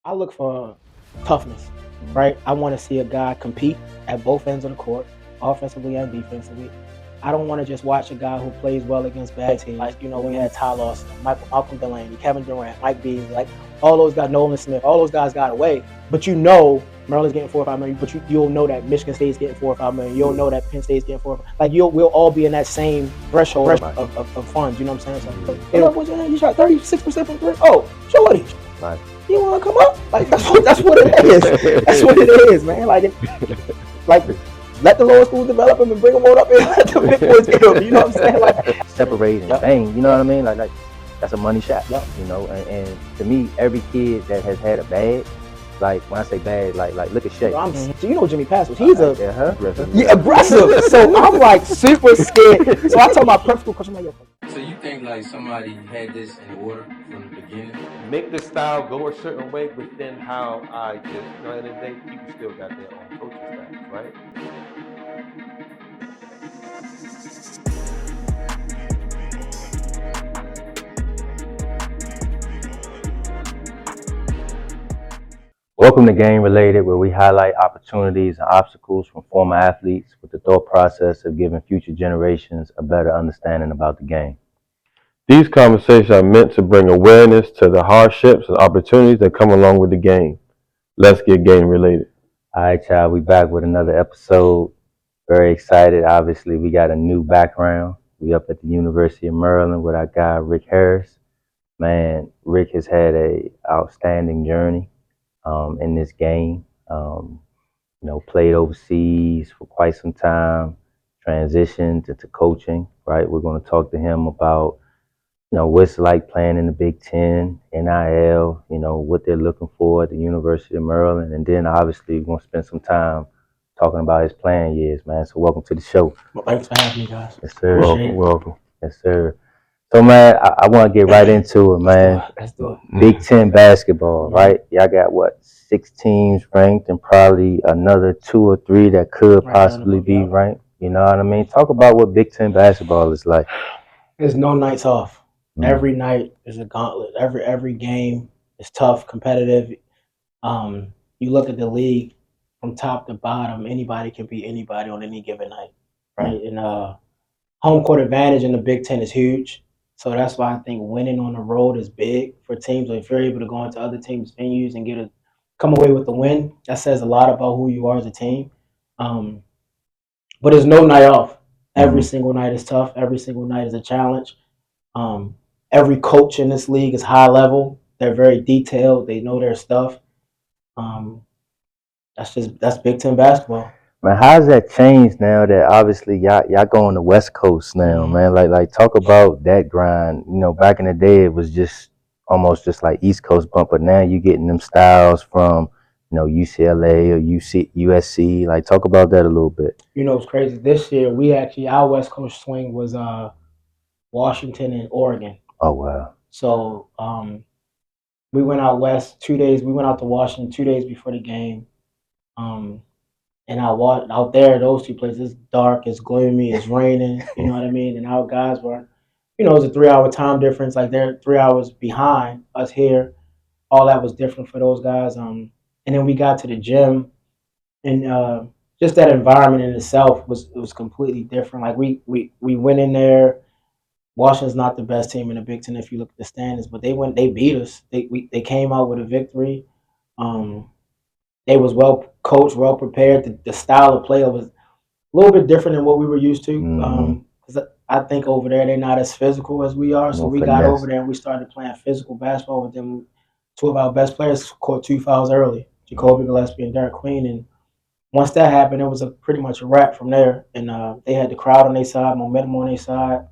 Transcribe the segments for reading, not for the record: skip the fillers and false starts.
I look for toughness, right? I want to see a guy compete at both ends of the court, offensively and defensively. I don't want to just watch a guy who plays well against bad teams. Like, we had Ty Lawson, Malcolm Delaney, Kevin Durant, Mike Beasley, like all those guys, Nolan Smith, all those guys got away. But Maryland's getting 4 or 5 million, but you'll know that Michigan State's getting 4 or 5 million. You'll know that Penn State's getting 4 or 5. Like, we'll all be in that same threshold of funds, you know what I'm saying? So, you shot 36% from three. Oh, shorty. Right. You want to come up? Like, that's what it is. That's what it is, man. Like, let the lower schools develop them and bring them on up and let the big boys get them. You know what I'm saying? Like, separate and bang. You know what I mean? Like that's a money shot. Yep. You know, and to me, every kid that has had a bag, like when I say bag, like look at Shay. So you know Jimmy Patsos, he's aggressive. So I'm like super scared. So I told my prep school coach, I'm like, yo. So you think like somebody had this in order from the beginning? Make the style go a certain way, but then how I just, at the end of the day, people still got their own coaching styles, right? Welcome to Game Related, where we highlight opportunities and obstacles from former athletes with the thought process of giving future generations a better understanding about the game. These conversations are meant to bring awareness to the hardships and opportunities that come along with the game. Let's get game related. All right, y'all, we back with another episode. Very excited. Obviously, we got a new background. We up at the University of Maryland with our guy, Rick Harris. Man, Rick has had a outstanding journey in this game. Played overseas for quite some time, transitioned into coaching, right? We're going to talk to him about what it's like playing in the Big Ten, NIL, what they're looking for at the University of Maryland. And then obviously we're going to spend some time talking about his playing years, man. So welcome to the show. Well, thanks for having me, guys. Yes, sir. Welcome. Yes, sir. So, man, I want to get right into it, man. Let's do it. Big Ten basketball, right? Y'all got, 6 teams ranked and probably another 2 or 3 that could possibly be ranked. You know what I mean? Talk about what Big Ten basketball is like. There's no nights off. Every night is a gauntlet. Every game is tough, competitive. You look at the league from top to bottom, anybody can beat anybody on any given night, right? And home court advantage in the Big Ten is huge. So that's why I think winning on the road is big for teams. If you're able to go into other teams' venues and come away with the win, that says a lot about who you are as a team. But there's no night off. Every single night is tough. Every single night is a challenge. Every coach in this league is high level. They're very detailed. They know their stuff. That's Big Ten basketball. Man, how's that changed now that obviously y'all going to West Coast now, man? Like talk about that grind. Back in the day it was just almost just like East Coast bump, but now you getting them styles from UCLA or USC. Like talk about that a little bit. It's crazy. This year our West Coast swing was Washington and Oregon. Oh wow. So we went out west 2 days. We went out to Washington 2 days before the game. And out there, those 2 places, it's dark, it's gloomy, it's raining, you know what I mean? And our guys were, it was a 3-hour time difference. Like they're 3 hours behind us here. All that was different for those guys. And then we got to the gym, and just that environment in itself was completely different. Like we went in there. Washington's not the best team in the Big Ten if you look at the standings, but they beat us. They came out with a victory. They was well coached, well prepared. The style of play was a little bit different than what we were used to. Because I think over there they're not as physical as we are. So we got over there and we started playing physical basketball with them. 2 of our best players scored 2 fouls early, Jacoby Gillespie and Derrick Queen. And once that happened, it was pretty much a wrap from there. And they had the crowd on their side, momentum on their side.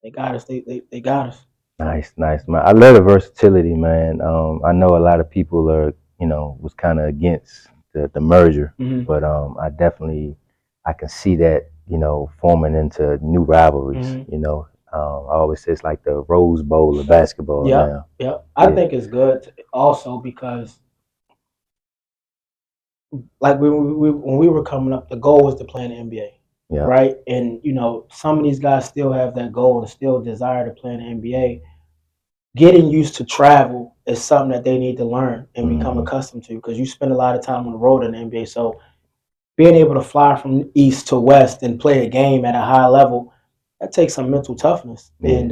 They got us. They got us. Nice, man. I love the versatility, man. I know a lot of people are, was kind of against the merger, but I can see that, forming into new rivalries. I always say it's like the Rose Bowl of basketball now. Yeah. I think it's good also because, like when we were coming up, the goal was to play in the NBA. Yeah. Right. And, some of these guys still have that goal and still desire to play in the NBA. getting used to travel is something that they need to learn and become Mhm. accustomed to, because you spend a lot of time on the road in the NBA. So being able to fly from east to west and play a game at a high level, that takes some mental toughness. Yeah. And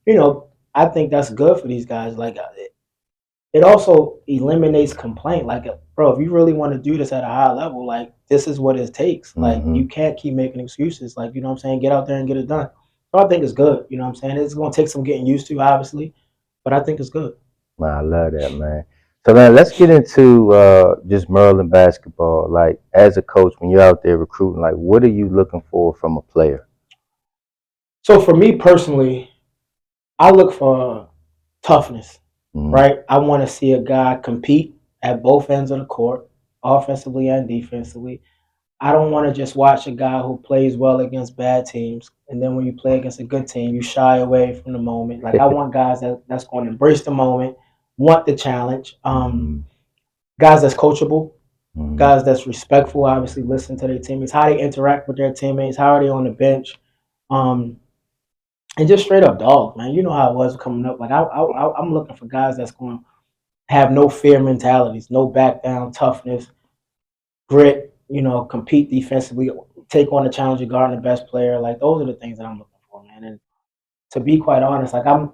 you know, I think that's good for these guys. Like it also eliminates complaint. Like, bro, if you really want to do this at a high level, like this is what it takes. Like Mhm. you can't keep making excuses. Like, you know what I'm saying? Get out there and get it done. So I think it's good. You know what I'm saying? It's gonna take some getting used to, obviously, but I think it's good. Man, I love that, man. So man, let's get into just Maryland basketball. Like as a coach, when you're out there recruiting, like what are you looking for from a player? So for me personally, I look for toughness, Mhm. right? I want to see a guy compete at both ends of the court, offensively and defensively. I don't want to just watch a guy who plays well against bad teams, and then when you play against a good team, you shy away from the moment. Like I want guys that's going to embrace the moment, want the challenge. Mhm. Guys that's coachable, Mhm. guys that's respectful. Obviously, listen to their teammates, how they interact with their teammates, how are they on the bench, um, and just straight up dog, man. You know how it was coming up. Like I'm looking for guys that's going to have no fear mentalities, no back down, toughness, grit, compete defensively, take on the challenge of guarding the best player. Like those are the things that I'm looking for, man. And to be quite honest, like I'm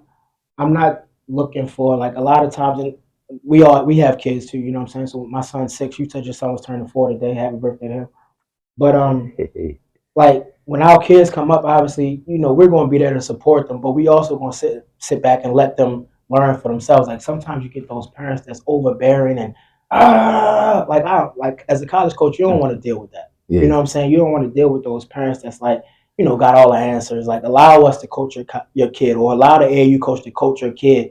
not looking for, like, a lot of times, and we have kids too, you know what I'm saying? So my son's 6, you said your son was turning 4 today. Happy birthday to him. But like when our kids come up, obviously, we're going to be there to support them, but we also going to sit back and let them learn for themselves. Like sometimes you get those parents that's overbearing and like like as a college coach, you don't want to deal with that. You Yeah. know what I'm saying? You don't want to deal with those parents that's like, got all the answers. Like allow us to coach your kid, or allow the AAU coach to coach your kid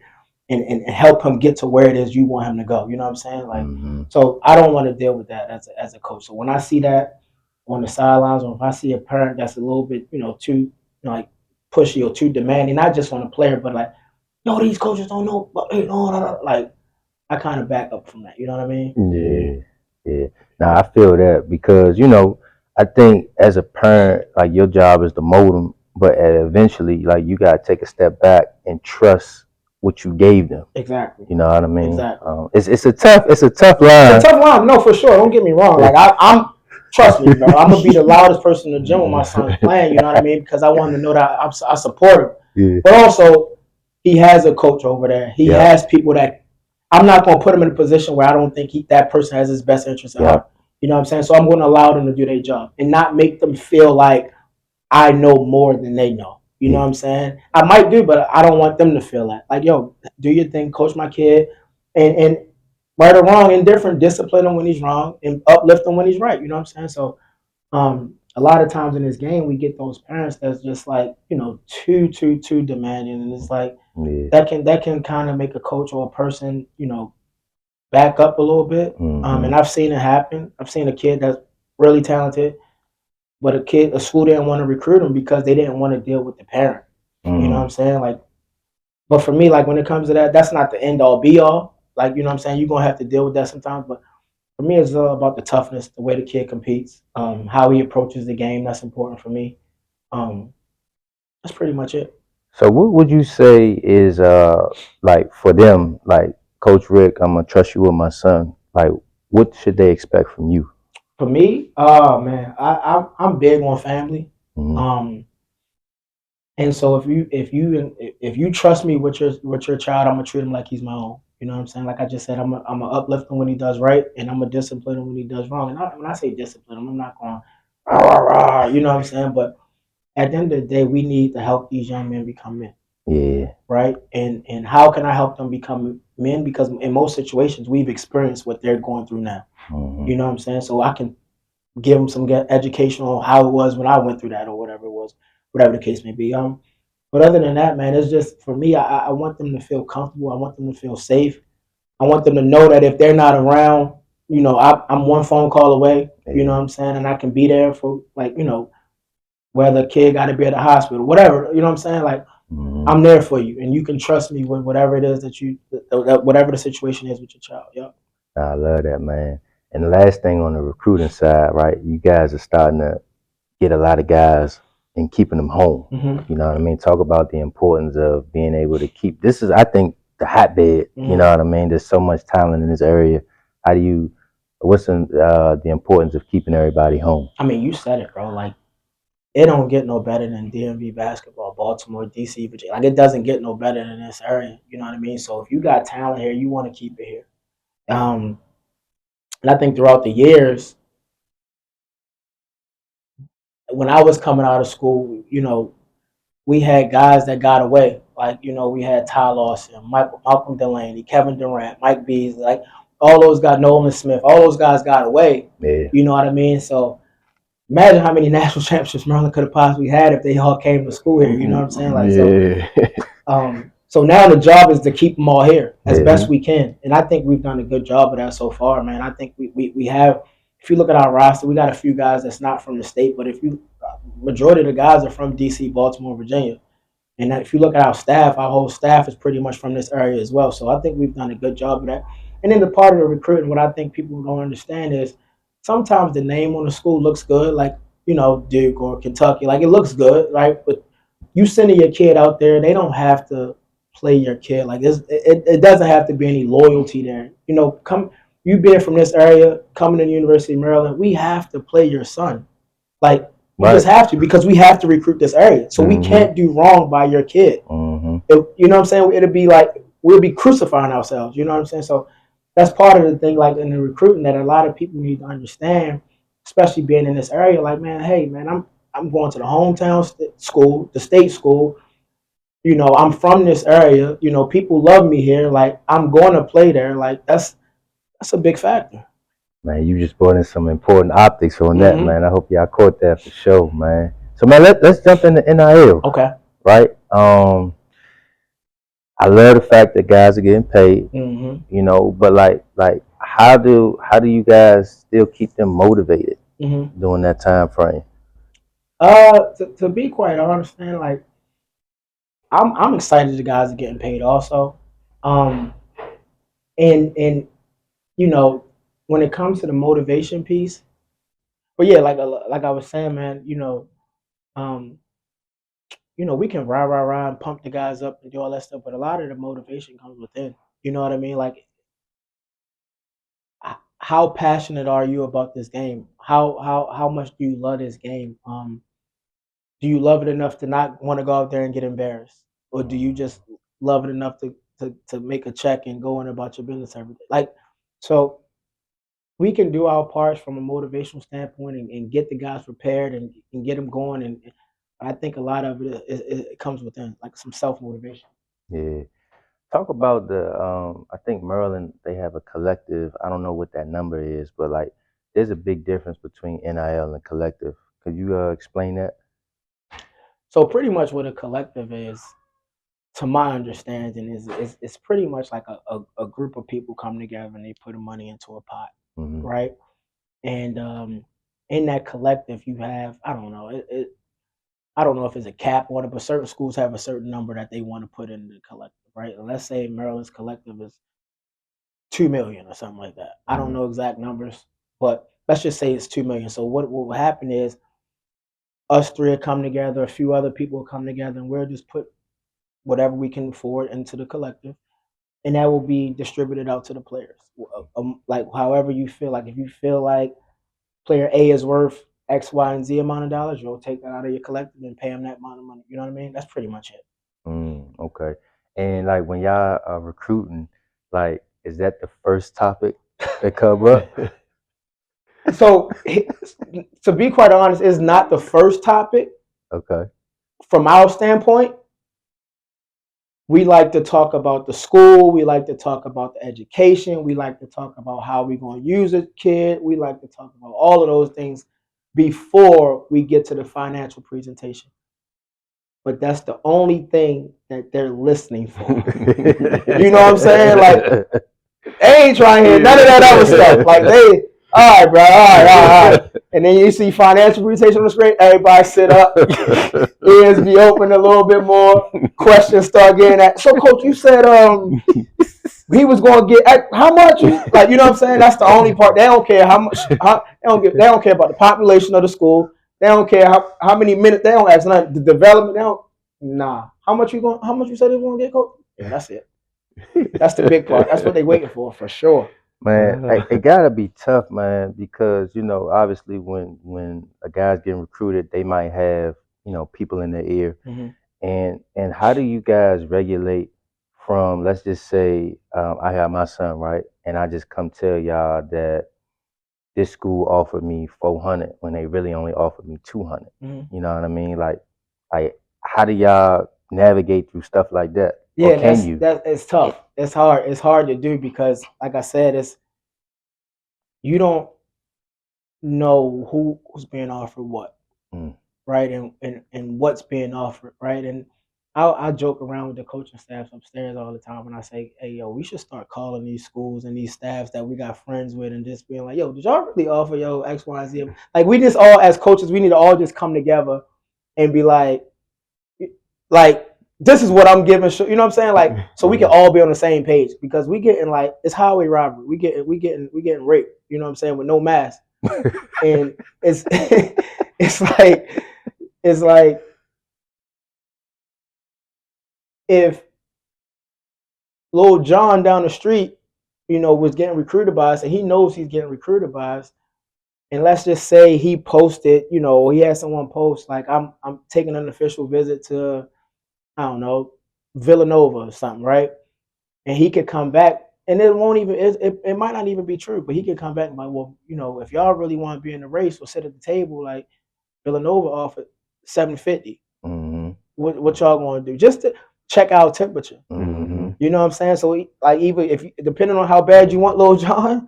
and help him get to where it is you want him to go. You know what I'm saying? Like, Mhm. so I don't want to deal with that as a coach. So when I see that on the sidelines, or if I see a parent that's a little bit, too, like pushy or too demanding, not just on the player, but like, yo, these coaches don't know, but like I kind of back up from that. You know what I mean? Yeah. Yeah. Now I feel that because I think as a parent, like your job is to mold them, but eventually, like you gotta take a step back and trust what you gave them. Exactly. You know what I mean? Exactly. It's a tough It's line. a tough line, no, for sure. Don't get me wrong. Like I'm trust me, bro. I'm gonna be the loudest person in the gym when my son's playing. You know what I mean? Because I want him to know that I support him. Yeah. But also, he has a coach over there. He Yeah. has people that I'm not gonna put him in a position where I don't think that person has his best interest at Yeah. heart. You know what I'm saying? So I'm going to allow them to do their job and not make them feel like I know more than they know. You know what I'm saying? I might do, but I don't want them to feel that. Like, yo, do your thing, coach my kid, and right or wrong, indifferent, discipline him when he's wrong and uplift him when he's right. You know what I'm saying? So a lot of times in this game we get those parents that's just like, too demanding, and it's like Yeah. that can kind of make a coach or a person, back up a little bit. Mhm. And I've seen it happen. I've seen a kid that's really talented, but a school didn't want to recruit him because they didn't want to deal with the parent. You know what I'm saying? Like, but for me, like when it comes to that, that's not the end all be all. Like, you know what I'm saying? You're gonna have to deal with that sometimes. But for me, it's all about the toughness, the way the kid competes, how he approaches the game. That's important for me. Um, that's pretty much it. So what would you say is like for them, like Coach Rick, I'm gonna trust you with my son. Like what should they expect from you? For me, oh man, I'm big on family. Mhm. And so if you trust me with your child, I'm gonna treat him like he's my own. You know what I'm saying? Like I just said, I'm gonna uplift him when he does right, and I'm gonna discipline him when he does wrong. And when I say discipline him, I'm not going rah, rah, rah, you know what I'm saying? But at the end of the day, we need to help these young men become men, Yeah. right? And how can I help them become men? Because in most situations, we've experienced what they're going through now. Mhm. You know what I'm saying? So I can give them some education on how it was when I went through that, or whatever it was, whatever the case may be. But other than that, man, it's just for me. I want them to feel comfortable. I want them to feel safe. I want them to know that if they're not around, I'm one phone call away. You know what I'm saying, and I can be there for, like, whether a kid got to be at the hospital, whatever. You know what I'm saying? Like, Mhm. I'm there for you, and you can trust me with whatever it is whatever the situation is with your child. Yep. I love that, man. And the last thing on the recruiting side, right? You guys are starting to get a lot of guys and keeping them home. Mm-hmm. You know what I mean? Talk about the importance of being able to keep. This is, I think, the hotbed. Mm-hmm. You know what I mean? There's so much talent in this area. How do you? What's the importance of keeping everybody home? I mean, you said it, bro. Like, it don't get no better than DMV basketball, Baltimore, DC, Virginia. Like, it doesn't get no better than this area. You know what I mean? So if you got talent here, you want to keep it here. And I think throughout the years, when I was coming out of school, you know, we had guys that got away. Like, you know, we had Ty Lawson, Malcolm Delaney, Kevin Durant, Mike Beasley, like all those guys, Nolan Smith, all those guys got away. Yeah. You know what I mean? So imagine how many national championships Maryland could have possibly had if they all came to school here. You know what I'm saying? Like, so now the job is to keep them all here as best we can. And I think we've done a good job of that so far, man. I think we have, if you look at our roster, we got a few guys that's not from the state, but majority of the guys are from DC, Baltimore, Virginia. And if you look at our staff, our whole staff is pretty much from this area as well. So I think we've done a good job of that. And then the part of the recruiting, what I think people don't understand is sometimes the name on the school looks good, like, you know, Duke or Kentucky. Like, it looks good, right? But you sending your kid out there, they don't have to play your kid. Like, it doesn't have to be any loyalty there. You know, you being from this area, coming to the University of Maryland, we have to play your son. Like, you just have to, because we have to recruit this area. So we can't do wrong by your kid. You know what I'm saying? It'll be like, we'll be crucifying ourselves. You know what I'm saying? So that's part of the thing, like in the recruiting, that a lot of people need to understand, especially being in this area. Like, man, hey, man, I'm going to the hometown school, the state school. You know, I'm from this area. You know, people love me here. Like, I'm going to play there. Like, that's a big factor. Man, you just brought in some important optics on that, man. I hope y'all caught that for sure, man. So, man, let's jump into NIL. Okay. Right? I love the fact that guys are getting paid. You know, but like, how do you guys still keep them motivated during that time frame? To be quite honest, man, like, I'm excited the guys are getting paid also. And you know, when it comes to the motivation piece, but yeah, like I was saying, man, you know, we can rah and pump the guys up and do all that stuff, but a lot of the motivation comes within. You know what I mean? Like, how passionate are you about this game? How much do you love this game? Do you love it enough to not want to go out there and get embarrassed, or do you just love it enough to make a check and go on about your business every day? Like, so we can do our parts from a motivational standpoint and get the guys prepared and get them going. And I think a lot of it comes within, like, some self motivation. Yeah. Talk about I think Maryland, they have a collective. I don't know what that number is, but like, there's a big difference between NIL and collective. Could you explain that? So pretty much what a collective is, to my understanding, is it's pretty much like a group of people come together and they put money into a pot, right? And in that collective, you have, I don't know, I don't know if it's a cap on it, but certain schools have a certain number that they want to put in the collective, right? And let's say Maryland's collective is 2 million or something like that. I don't know exact numbers, but let's just say it's 2 million. So what will happen is us three will come together, a few other people will come together, and we'll just put whatever we can afford into the collective, and that will be distributed out to the players. Like, however you feel. Like, if you feel like player A is worth X, Y, and Z amount of dollars, you'll take that out of your collective and pay them that amount of money. You know what I mean? That's pretty much it. Okay. And like, when y'all are recruiting, like, is that the first topic that come up? So, to be quite honest, it's not the first topic. Okay. From our standpoint, we like to talk about the school. We like to talk about the education. We like to talk about how we're going to use a kid. We like to talk about all of those things before we get to the financial presentation. But that's the only thing that they're listening for. You know what I'm saying? Like, they ain't trying to hear none of that other stuff. Like, they, all right, bro, all right. And then you see financial presentation on the screen, everybody sit up, ears be open a little bit more, questions start getting at. So, Coach, you said he was going to get how much? Like, you know what I'm saying? That's the only part. They don't care how much. They don't care about the population of the school. They don't care how many minutes. They don't ask nothing. The development. They don't. Nah. How much you said they was gonna get, coach? Yeah, that's it. That's the big part. That's what they waiting for sure. Man, it gotta be tough, man, because obviously when a guy's getting recruited, they might have people in their ear, Mm-hmm. and how do you guys regulate from, let's just say, I have my son, right, and I just come tell y'all that this school offered me 400 when they really only offered me 200. Mm-hmm. You know what I mean? Like how do y'all navigate through stuff like that, or Yeah, can you? it's tough. It's hard. It's hard to do because, like I said, you don't know who's being offered what, right, and what's being offered, right. And I joke around with the coaching staffs upstairs all the time when I say, hey, yo, we should start calling these schools and these staffs that we got friends with and just being like, yo, did y'all really offer yo X, Y, and Z? Like, we just all, as coaches, we need to all just come together and be like, this is what I'm giving. You know what I'm saying? Like, so we can all be on the same page because we getting like, it's highway robbery. We getting raped. You know what I'm saying? With no mask, and it's it's like if Lil John down the street, was getting recruited by us, and he knows he's getting recruited by us. And let's just say he posted, he had someone post like, I'm taking an official visit to, I don't know, Villanova or something, right? And he could come back, and it might not even be true, but he could come back and like, well, if y'all really want to be in the race or sit at the table, like Villanova offered $750. Mm-hmm. What y'all going to do? Just to check our temperature. Mm-hmm. You know what I'm saying? So like, even if depending on how bad you want Lil John,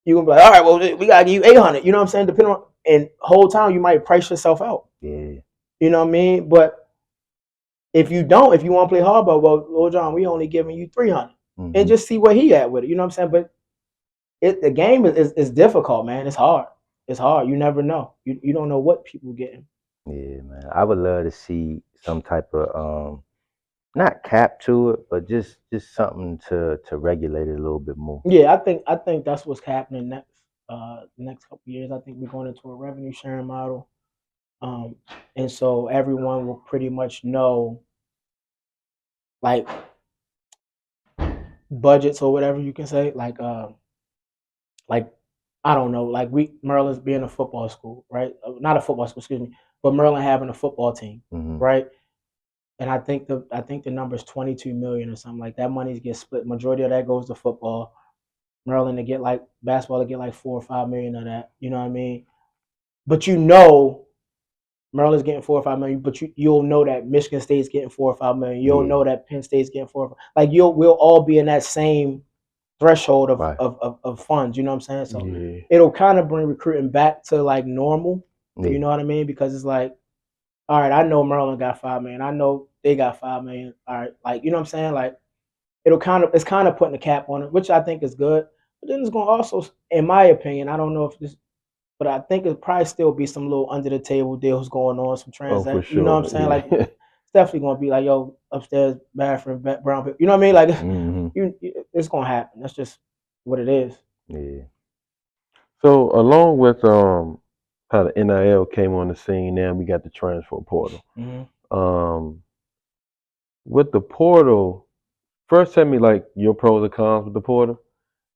you gonna be like, all right, well, we gotta give you 800. You know what I'm saying? Depending on, and whole time you might price yourself out. Yeah. You know what I mean? But if you want to play hardball, well, Lil John, we only giving you 300, and just see where he at with it. You know what I'm saying? But the game is difficult, man. It's hard. It's hard. You never know. You don't know what people getting. Yeah, man. I would love to see some type of not cap to it, but just something to regulate it a little bit more. Yeah, I think that's what's happening next. The next couple of years, I think we're going into a revenue sharing model, and so everyone will pretty much know, like, budgets or whatever you can say, like I don't know, like Maryland's being a football school, right? Not a football school, excuse me, but Maryland having a football team, right? And I think the number is 22 million or something like that. Money gets split. Majority of that goes to football. Maryland to get like basketball to get like 4 or 5 million of that. You know what I mean? But Maryland's getting 4 or 5 million. But you'll know that Michigan State's getting 4 or 5 million. You'll know that Penn State's getting 4. Like we'll all be in that same threshold of funds. You know what I'm saying? So it'll kind of bring recruiting back to like normal. You know what I mean? Because it's like, all right, I know Maryland got 5 million. I know they got 5 million. All right, like, you know what I'm saying? Like, it's kind of putting a cap on it, which I think is good. But then it's going to also, in my opinion, I don't know if this, but I think it'll probably still be some little under the table deals going on, some transactions. sure. You know what I'm saying? Like, it's definitely going to be like, yo, upstairs bathroom, brown paper. You know what I mean? Like, it's going to happen. That's just what it is. Yeah. So along with how the NIL came on the scene, now we got the transfer portal. With the portal, first tell me like your pros and cons with the portal,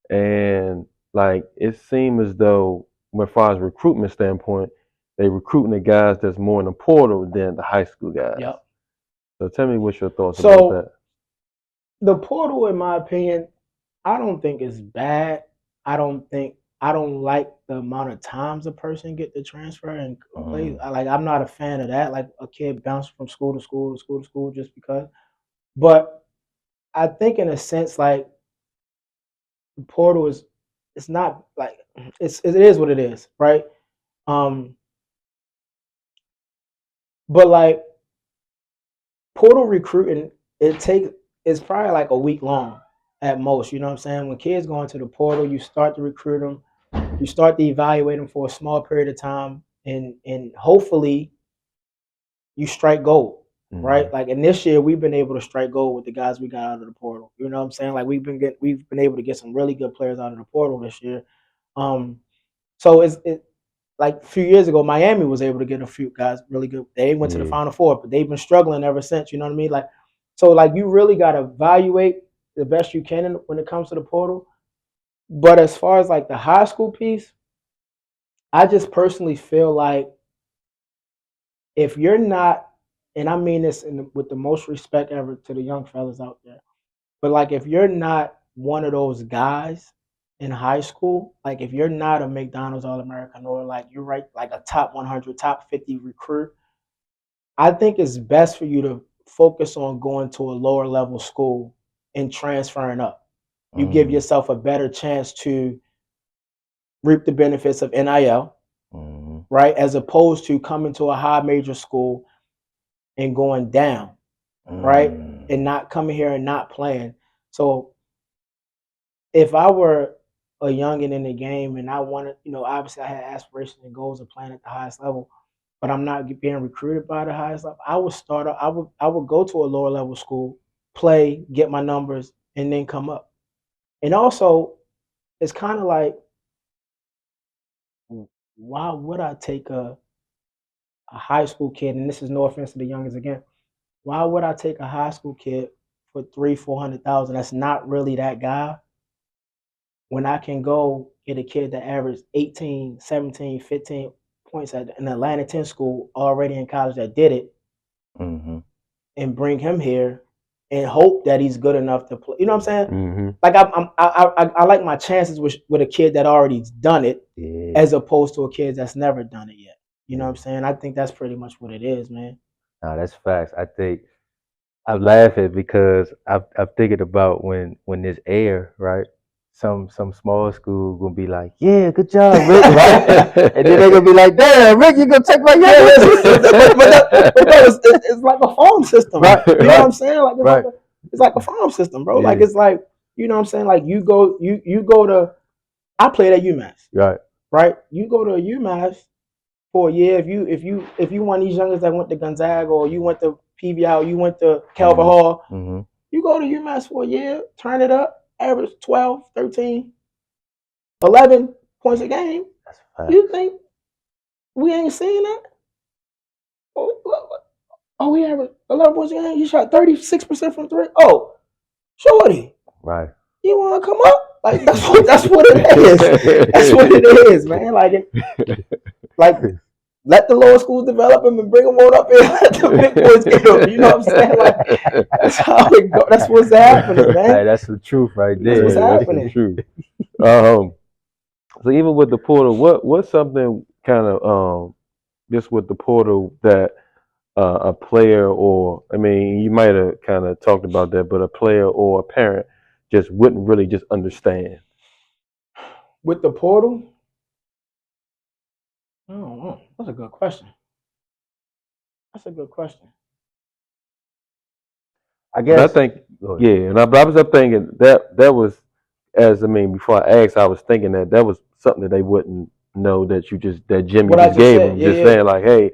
and like it seemed as though, as far as recruitment standpoint, they recruiting the guys that's more in the portal than the high school guys. Yep. So tell me what's your thoughts about that. The portal, in my opinion, I don't think it's bad. I don't like the amount of times a person get to transfer and play. I'm not a fan of that. Like a kid bouncing from school to school to school to school just because. But I think in a sense, like, the portal it's not like it is what it is, right? But like portal recruiting, it's probably like a week long at most. You know what I'm saying? When kids go into the portal, you start to recruit them, you start to evaluate them for a small period of time, and hopefully you strike gold, right? Like, in this year, we've been able to strike gold with the guys we got out of the portal. You know what I'm saying? Like, we've been able to get some really good players out of the portal this year. So like a few years ago, Miami was able to get a few guys really good. They went to the Yeah. Final Four, but they've been struggling ever since. You know what I mean? Like, so like you really got to evaluate the best you can when it comes to the portal. But as far as like the high school piece, I just personally feel like if you're not, and I mean this with the most respect ever to the young fellas out there, but like if you're not one of those guys in high school, like if you're not a McDonald's All American or like you're right like a top 100, top 50 recruit, I think it's best for you to focus on going to a lower level school and transferring up. You give Mm, yourself a better chance to reap the benefits of NIL, mm, right? As opposed to coming to a high major school and going down, right? And mm, not coming here and not playing. So if I were a youngin in the game and I wanted, obviously I had aspirations and goals of playing at the highest level, but I'm not being recruited by the highest level, I would start. I would go to a lower level school, play, get my numbers, and then come up. And also, it's kind of like, why would I take a high school kid? And this is no offense to the youngins again. Why would I take a high school kid for 300,000-400,000? That's not really that guy when I can go get a kid that averaged 18, 17, 15 points at an Atlanta 10 school already in college that did it mm-hmm. and bring him here and hope that he's good enough to play. You know what I'm saying? Mm-hmm. Like I like my chances with a kid that already's done it Yeah. as opposed to a kid that's never done it yet. You know Yeah. what I'm saying? I think that's pretty much what it is, man. No, that's facts. I think I'm laughing because I'm thinking about when this air, right? Some small school gonna be like, yeah, good job, Rick, right? And then they're gonna be like, damn, Rick, you gonna take my Yeah, but no, it's like a farm system. right, You know what I'm right, saying? Like right. it's like a farm system, bro. Like Yeah, it's like, you know what I'm saying? Like you go to, I played at UMass, right. right? You go to a UMass for a year. If you one of these youngers that went to Gonzaga or you went to PVI or you went to Calvert Mm-hmm. Hall, Mm-hmm. you go to UMass for a year, turn it up, average 12, 13, 11 points a game. That's facts. You think we ain't seeing that? Oh, we averaged 11 points a game. You shot 36% from three. Oh, shorty, Right. you want to come up? Like that's what it is. That's what it is, man. Like let the lower schools develop them and bring them on up here. Let the big boys get them. You know what I'm saying? Like that's how it go. That's what's happening, man. Hey, that's the truth right That's what's there. Yeah, that's the happening. truth. So even with the portal, what's something kind of just with the portal that a player or I mean you might have kind of talked about that, but a player or a parent just wouldn't really just understand. With the portal, I don't know. That's a good question. That's a good question. I But I guess. think Go ahead. yeah, and I was up thinking that was as I mean before I asked, I was thinking that was something that they wouldn't know that that gem you What I just just gave said, them, yeah, just yeah. saying like, hey,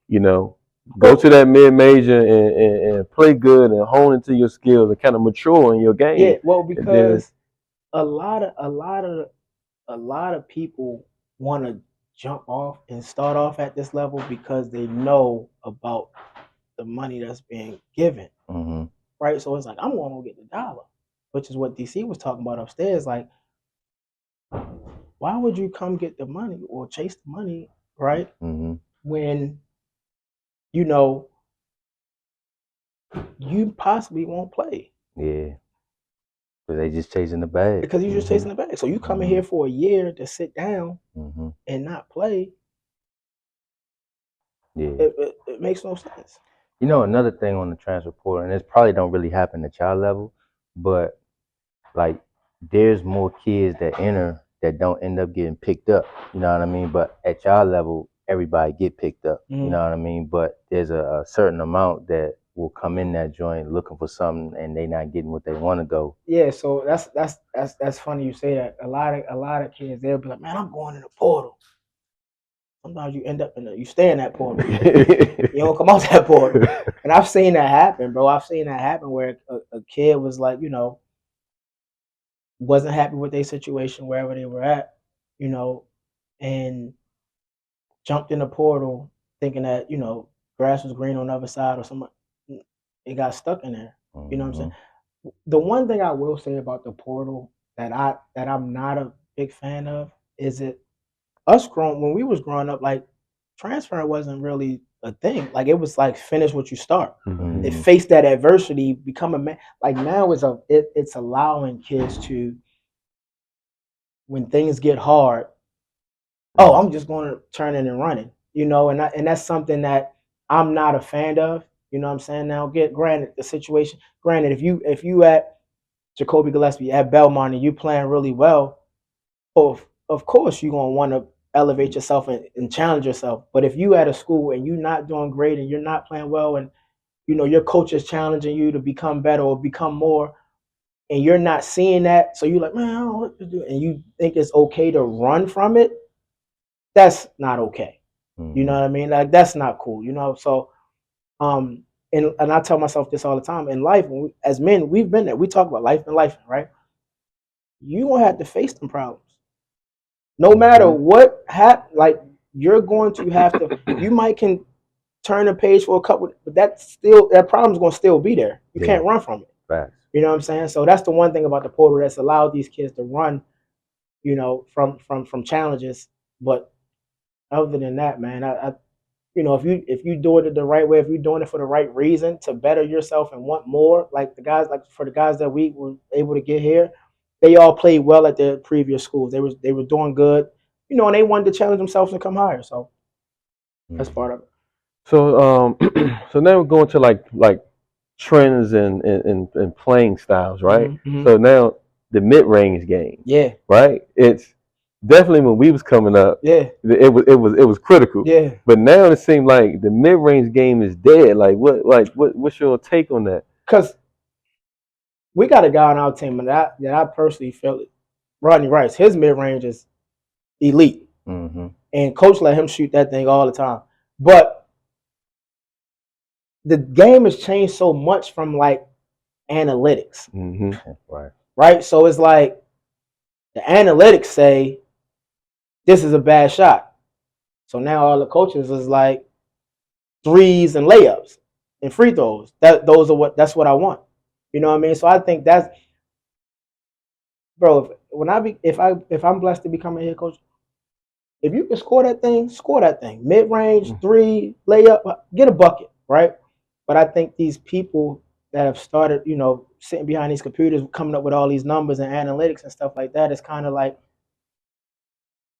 you know, go to Well, that mid major and play good and hone into your skills and kind of mature in your yeah, game, well, and then because a lot of people want to jump off and start off at this level because they know about the money that's being given, Mm-hmm. right? So it's like I'm going to get the dollar, which is what DC was talking about upstairs. Like, why would you come get the money or chase the money, right? Mm-hmm. When you know you possibly won't play Yeah. But they just chasing the bag. because you're just Mm-hmm. chasing the bag. So you come in Mm-hmm. here for a year to sit down Mm-hmm. and not play. Yeah. It makes no sense. You know, another thing on the transfer portal, and this probably don't really happen at y'all level, but like there's more kids that enter that don't end up getting picked up. You know what I mean? But at y'all level, everybody get picked up. You Mm-hmm. know what I mean? But there's a certain amount that will come in that joint looking for something, and they not getting what they want to go. Yeah, so that's funny you say that. A lot of kids they'll be like, man, I'm going in the portal. Sometimes you end up you stay in that portal. You don't come out that portal. And I've seen that happen, bro. I've seen that happen where a kid was like, wasn't happy with their situation wherever they were at, you know, and jumped in the portal thinking that, grass was green on the other side or something. It got stuck in there. You know what I'm saying? The one thing I will say about the portal that I'm not a big fan of is it us grown when we was growing up, like transferring wasn't really a thing. Like it was like finish what you start. It faced that adversity, become a man. Like now it's allowing kids to, when things get hard, oh, I'm just going to turn in and running, and that's something that I'm not a fan of. You know what I'm saying? Now, granted the situation. Granted, if you at Jacoby Gillespie at Belmont and you playing really well, of course you're gonna want to elevate yourself and challenge yourself. But if you at a school and you're not doing great and you're not playing well, and your coach is challenging you to become better or become more, and you're not seeing that, so you're like, man, I don't know what to do, and you think it's okay to run from it, that's not okay. You know what I mean? Like that's not cool. So and I tell myself this all the time in life. As men, we've been there. We talk about life and life, right? You gonna have to face them problems, no matter what happen. Like you're going to have to. You might can turn a page for a couple, but that problem's gonna still be there. You can't run from it. Facts. You know what I'm saying? So that's the one thing about the portal that's allowed these kids to run, from challenges. But other than that, man, if you do it the right way, if you're doing it for the right reason to better yourself and want more, like for the guys that we were able to get here, they all played well at their previous schools. They were doing good, and they wanted to challenge themselves and come higher. So that's part of it. So so now we're going to like trends and playing styles, right? Mm-hmm. So now the mid-range game, Yeah, right? It's definitely when we was coming up, yeah, it was critical. yeah. But now it seems like the mid-range game is dead. What's your take on that? Because we got a guy on our team that I personally feel it. Rodney Rice, his mid range is elite, and coach let him shoot that thing all the time. But the game has changed so much from like analytics, right? So it's like the analytics say this is a bad shot. So now all the coaches is like threes and layups and free throws. That's what I want. You know what I mean? So I think that's, bro. If I'm blessed to become a head coach, if you can score that thing, score that thing. Mid range, three, layup, get a bucket, right? But I think these people that have started, sitting behind these computers, coming up with all these numbers and analytics and stuff like that, it's kind of like,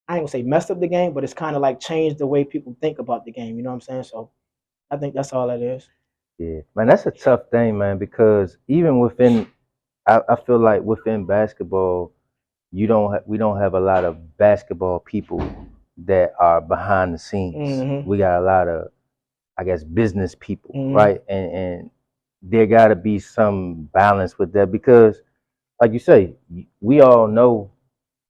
I ain't gonna say messed up the game, but it's kind of like changed the way people think about the game. You know what I'm saying? So I think that's all that is. Yeah, man, that's a tough thing, man, because even within, I feel like within basketball, we don't have a lot of basketball people that are behind the scenes. We got a lot of, I guess, business people, right? And there got to be some balance with that because, like you say, we all know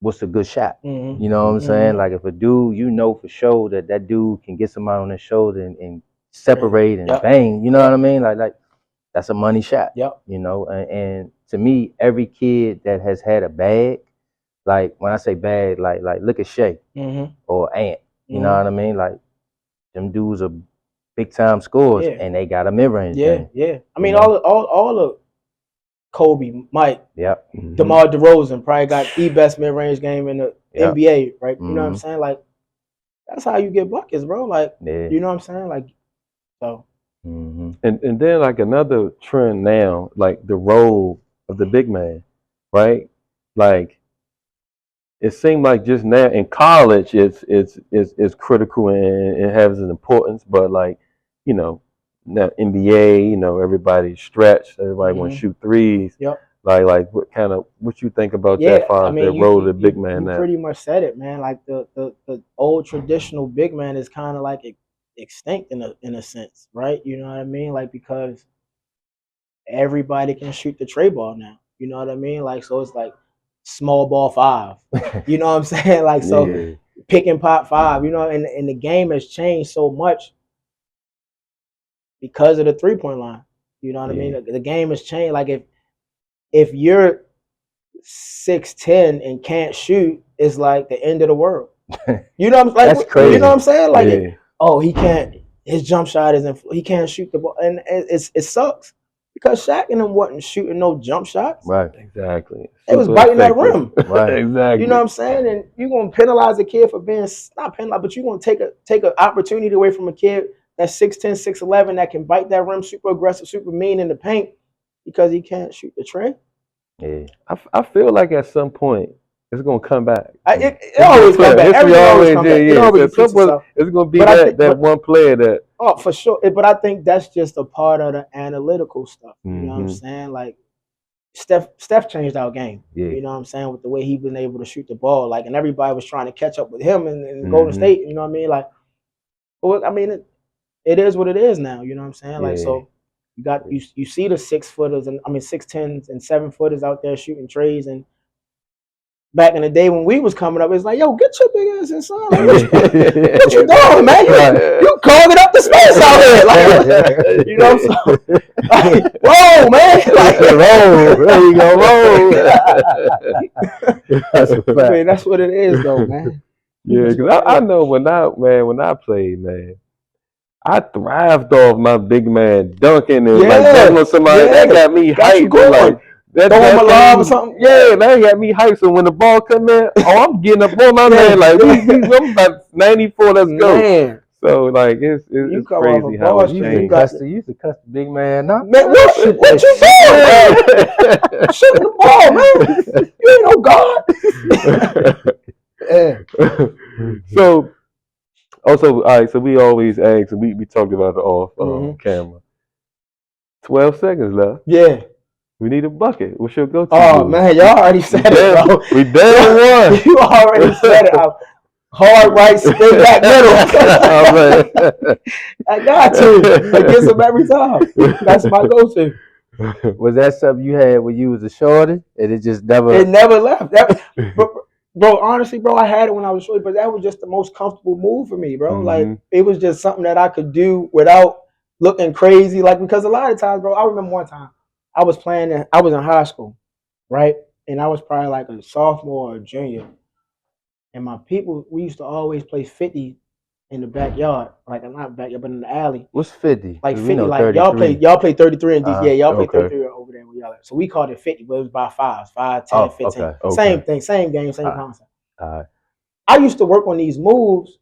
what's a good shot. You know what I'm saying? Like if a dude, for sure that dude can get somebody on his shoulder and separate and bang. You know what I mean? Like that's a money shot. Yep. And to me, every kid that has had a bag, like when I say bag, like look at Shay or Ant. You know what I mean? Like them dudes are big time scorers and they got a mid range game. Yeah. I mean, all of Kobe, Mike, Yep. DeMar DeRozan probably got the best mid range game in the NBA, right? You know what I'm saying? Like that's how you get buckets, bro. Like you know what I'm saying? Like so. And then like another trend now, like the role of the big man, right? Like it seemed like just now in college, it's critical and it has an importance. But like, now NBA, everybody's stretched, everybody want to shoot threes. Yep. Like what you think about that? Far as the role of the big man now? You pretty much said it, man. Like the old traditional big man is kind of like extinct in a sense, right? You know what I mean? Like because everybody can shoot the tray ball now. You know what I mean? Like so it's like small ball five. You know what I'm saying? Like so pick and pop five, and the game has changed so much because of the 3-point line. You know what I mean? The game has changed. Like if you're 6'10" and can't shoot, it's like the end of the world. You know what I'm like? That's crazy. You know what I'm saying? Like, Yeah. he can't. His jump shot isn't. He can't shoot the ball, and it sucks because Shaq and them wasn't shooting no jump shots. Right. Exactly. They was Super biting that effective. rim. Right. Exactly. You know what I'm saying? And you're gonna penalize a kid for being not penalize, but you're gonna take an opportunity away from a kid that's 6'10", 6'11", that can bite that rim, super aggressive, super mean in the paint because he can't shoot the tray. Yeah. I feel like at some point it's gonna come back. It always come back. Everything always come back. It always At some repeats point, itself. it's gonna be But that one player that. Oh, for sure. But I think that's just a part of the analytical stuff. You know what I'm saying? Like Steph changed our game. Yeah. You know what I'm saying? With the way he been able to shoot the ball. Like, and everybody was trying to catch up with him in Golden State. You know what I mean? Like, well, I mean, it is what it is now. You know what I'm saying? Like, so you got you see the 6-footers and 6'10s and 7-footers out there shooting treys. And back in the day when we was coming up, it's like, yo, get your big ass inside. Like, what you doing, man? You clogging up the space out here. Like, you know, so like, roll, man. Like, roll. There you go, roll. That's a fact. I mean, that's what it is, though, man. Yeah, because I know when I played, man, I thrived off my big man dunking and like dunking on somebody. That got me hyped. Like, throwing a lob or something. Yeah, that got me hyped. So when the ball come in, I'm getting up on my man. Like, I'm about 94. Let's go. Man. So like it's crazy how it changed. You used to cuss the big man up. Man, what you doing? Shooting the ball, man. You ain't no god. So also, all right. So we always ask, and we talked about it off camera. 12 seconds left. Yeah. We need a bucket. What's your go-to? Oh man, y'all already said it, bro. We damn one. You already said it. Hard right, spin back middle. I got to. I get some every time. That's my go-to. Was that something you had when you was a shorty, and it just never? It never left. Bro, honestly, bro, I had it when I was shorty, but that was just the most comfortable move for me, bro. Like, it was just something that I could do without looking crazy. Like, because a lot of times, bro, I remember one time I was in high school, right? And I was probably like a sophomore or a junior. And my people, we used to always play 50 in the backyard. Like, not backyard, but in the alley. What's 50? Like 50, like y'all play 33 in DC. Yeah, y'all play 33 over there where y'all at. So we called it 50, but it was by 5, 10, 15. Okay. Same thing, same game, same concept. I used to work on these moves,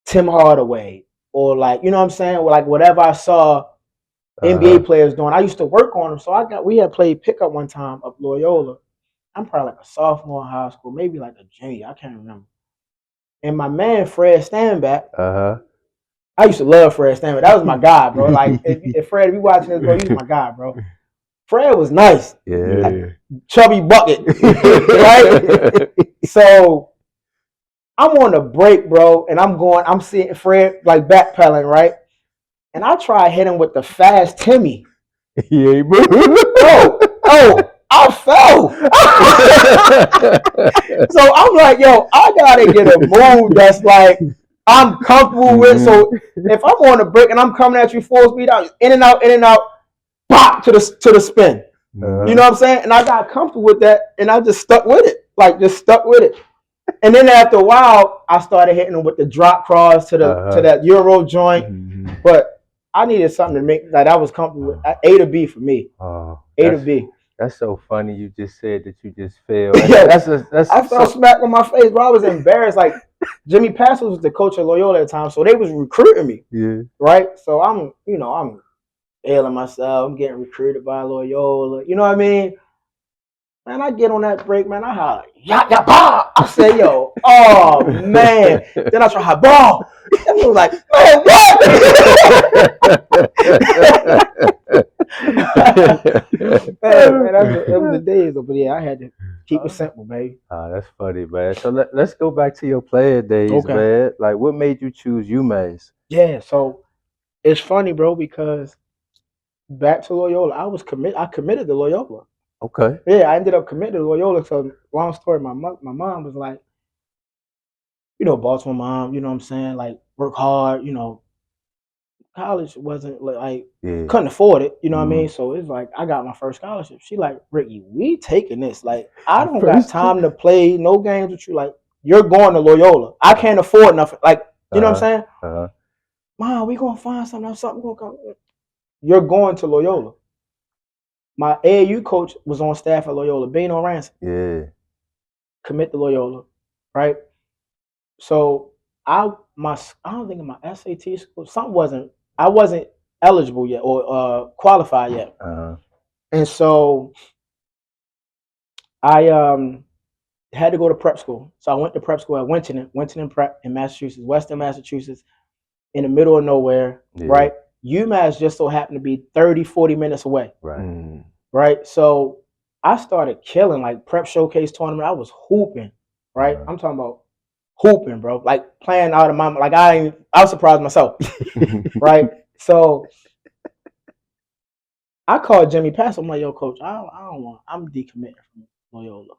Tim Hardaway, or like, you know what I'm saying? Like whatever I saw NBA players doing, I used to work on them. So we had played pickup one time up Loyola. I'm probably like a sophomore in high school, maybe like a junior. I can't remember. And my man, Fred Stanback, I used to love Fred Stanback. That was my guy, bro. Like, if Fred, if you watching this, bro, he's my guy, bro. Fred was nice. Yeah. Like, chubby bucket. Right? So I'm on the break, bro, and I'm seeing Fred like backpedaling, right? And I try hitting with the fast Timmy. Yeah, bro. I fell. So I'm like, yo, I gotta get a move that's like I'm comfortable with. So if I'm on the break and I'm coming at you full speed, out, in and out, pop to the spin. You know what I'm saying? And I got comfortable with that, and I just stuck with it. Like, just stuck with it. And then after a while, I started hitting them with the drop cross to that Euro joint. But I needed something to make that I was comfortable with. A to B for me. A to B. That's so funny. You just said that you just fell. I fell smack on my face, bro. I was embarrassed. Like, Jimmy Patsos was the coach of Loyola at the time, so they was recruiting me. Yeah. Right. So I'm ailing myself. I'm getting recruited by Loyola. You know what I mean? Man, I get on that break, man. I holler, ya ball. I say, yo, oh man. Then I try to ball. And he was like, man, what? man, that was the days, but yeah, I had to keep it simple, baby. That's funny, man. So let's go back to your player days, man. Like, what made you choose UMass? Yeah, so it's funny, bro, because back to Loyola, I committed to Loyola. Okay. Yeah, I ended up committing to Loyola. So long story, my mom was like, Baltimore mom, you know what I'm saying? Like, work hard, college wasn't like couldn't afford it, you know what I mean? So it's like I got my first scholarship. She like, Ricky, we taking this. Like, I don't got time to play no games with you. Like, you're going to Loyola. I can't afford nothing. Like, you know what I'm saying? Uh-huh. Mom, we gonna find something gonna come. You're going to Loyola. My AAU coach was on staff at Loyola, Bino Ransom. Yeah. Commit to Loyola, right? So I don't think in my SAT school I wasn't eligible yet or qualified yet, Uh-huh. and so I had to go to prep school. So I went to prep school at Winton Prep in Massachusetts, Western Massachusetts, in the middle of nowhere, Yeah. right? UMass just so happened to be 30, 40 minutes away, Right. right? So I started killing like prep showcase tournament. I was hooping, right? I'm talking about hooping, bro. Like playing out of my like I was surprised myself, right? So I called Jimmy Patsos. I'm like, yo, coach, I'm decommitting from Loyola.